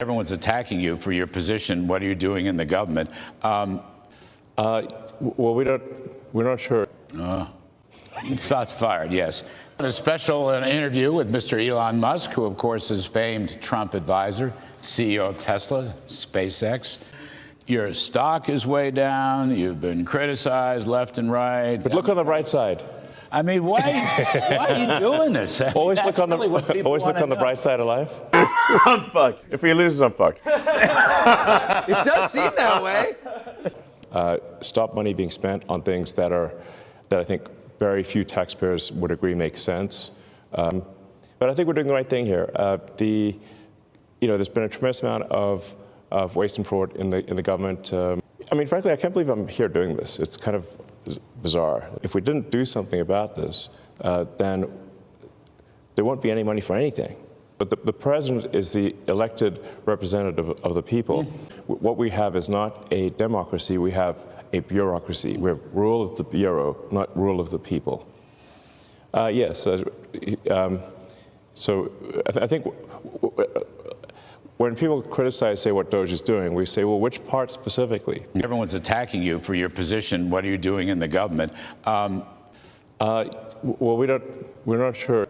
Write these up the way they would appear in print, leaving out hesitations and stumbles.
Everyone's attacking you for your position. What are you doing in the government? Well, we're not sure. Shots fired, yes. A special interview with Mr. Elon Musk, who, of course, is famed Trump advisor, CEO of Tesla, SpaceX. Your stock is way down. You've been criticized left and right. But look on the bright side. I mean, why are you doing this? Always look on the bright side of life. I'm fucked. If he loses, I'm fucked. It does seem that way. Stop money being spent on things that I think very few taxpayers would agree make sense. But I think we're doing the right thing here. There's been a tremendous amount of waste and fraud in the government. I mean, frankly, I can't believe I'm here doing this. It's kind of bizarre. If we didn't do something about this, then there won't be any money for anything. But the president is the elected representative of the people. What we have is not a democracy, we have a bureaucracy. We have rule of the bureau, not rule of the people. Yes, so I think when people criticize, say, what Doge is doing, we say, well, which part specifically? Everyone's attacking you for your position. What are you doing in the government? Well, we're not sure.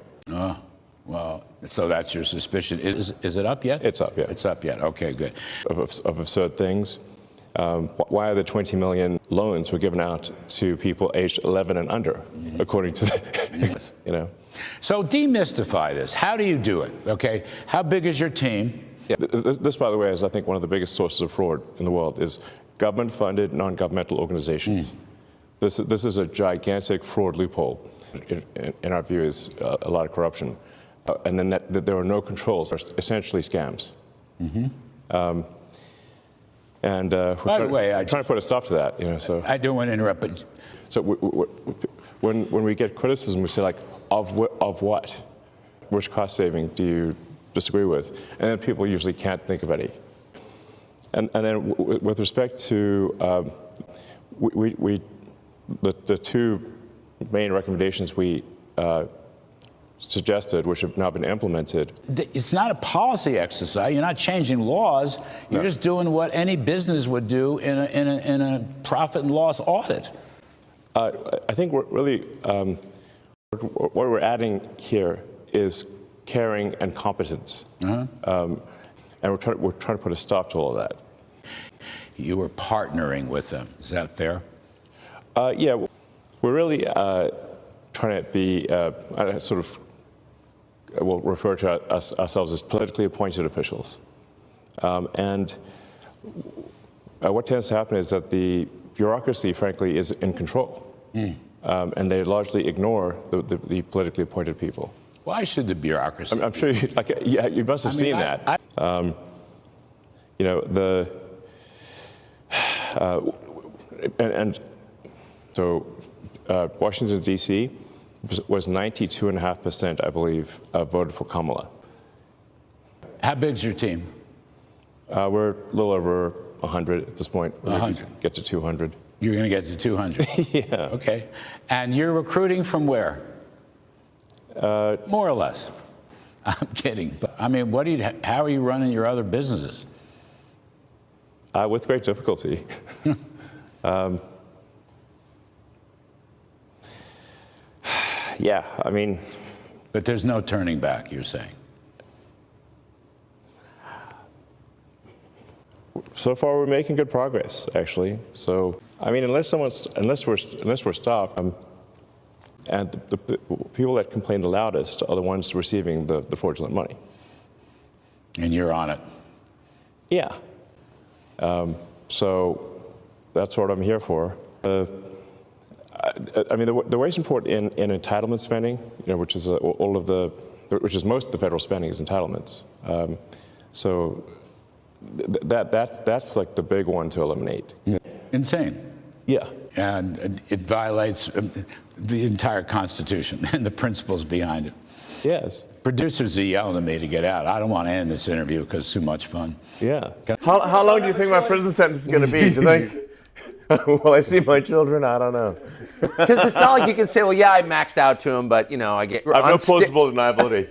Well, so that's your suspicion. Is it up yet? It's up, yeah. It's up yet. Okay, good. Of absurd things. Why are the 20 million loans were given out to people aged 11 and under, according to the, So demystify this. How do you do it? Okay. How big is your team? Yeah, this, by the way, is I think one of the biggest sources of fraud in the world is government-funded, non-governmental organizations. This is a gigantic fraud loophole. In our view, is a lot of corruption, and then that there are no controls. They're essentially scams. And by the way, we're trying to put a stop to that. So I don't want to interrupt, but so when we get criticism, we say like, of what? Which cost saving do you disagree with? And then people usually can't think of any. And then with respect to the two main recommendations we suggested, which have now been implemented. It's not a policy exercise. You're not changing laws. You're just doing what any business would do in a profit and loss audit. I think we're really what we're adding here is caring and competence, and we're trying to put a stop to all of that. You were partnering with them. Is that fair? Yeah, we're really trying to be we'll refer to ourselves as politically appointed officials. And what tends to happen is that the bureaucracy, frankly, is in control. And they largely ignore the politically appointed people. Why should the bureaucracy? I'm sure you must have seen that. So Washington, D.C. was 92.5%, I believe, voted for Kamala. How big's your team? We're a little over 100 at this point. 100. Get to 200. You're going to get to 200. Yeah. Okay. And you're recruiting from where? More or less. I'm kidding. But, I mean, how are you running your other businesses? With great difficulty. Yeah, I mean. But there's no turning back, you're saying? So far, we're making good progress, actually. So, I mean, unless we're stopped, and the people that complain the loudest are the ones receiving the fraudulent money. And you're on it. Yeah. So that's what I'm here for. I mean, the waste and fraud in entitlement spending, which is which is most of the federal spending is entitlements. So that's like the big one to eliminate. Insane. Yeah. And it violates the entire Constitution and the principles behind it. Yes. Producers are yelling at me to get out. I don't want to end this interview because it's too much fun. Yeah. How long do you think my prison sentence is going to be? Do you think? Will I see my children? I don't know. Because it's not like you can say, well, yeah, I maxed out to him, but, I get... I have no plausible deniability.